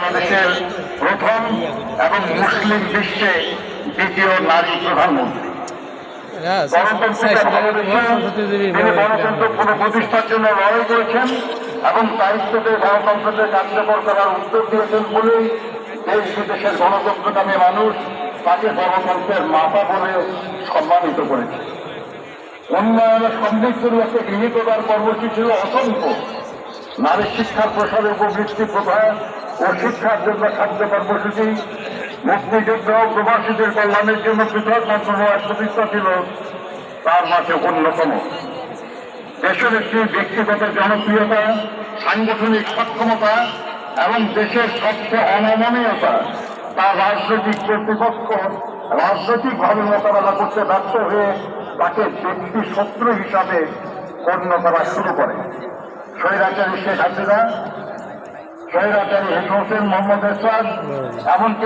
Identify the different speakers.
Speaker 1: বাংলাদেশের প্রথম এবং মুসলিম বিশ্বে দ্বিতীয় নারী প্রধানমন্ত্রী। তিনি গণতন্ত্র পুনঃপ্রতিষ্ঠার জন্য লড়াই করেছেন এবং দায়িত্বকে গণতন্ত্রকে কার্যকর করার উদ্যোগ দিয়েছেন বলেই দেশ বিদেশের গণতন্ত্রকামী মানুষ তাকে গণতন্ত্রের মাতা বলে সম্মানিত করেছে। উন্নয়নের সমৃদ্ধির একটা গৃহীতদার কর্মসূচি ছিল অসংখ্য। নারী শিক্ষার প্রসারে উপবৃত্তি প্রথা ও শিক্ষার জন্য খাদ্য কর্মসূচি, মুক্তিযুদ্ধ ও প্রবাসীদের কল্যাণের জন্য পৃথক মন্ত্রণালয় প্রতিষ্ঠা ছিল তার মাঝে অন্যতম। দেশের একটি ব্যক্তিগত জনপ্রিয়তা, সাংগঠনিক সক্ষমতা এবং দেশের স্বচ্ছ অনমনীয়তা তার রাজনৈতিক কর্তৃপক্ষ রাজনৈতিকভাবে মোকাবেলা করতে ব্যর্থ হয়ে তাকে ব্যক্তি শত্রু হিসাবে গণ্য করা শুরু করে। স্বৈরাচারী শেখ হাসিনা, স্বৈরাচারী হোসেন মোহাম্মদ এরশাদ, এমনকি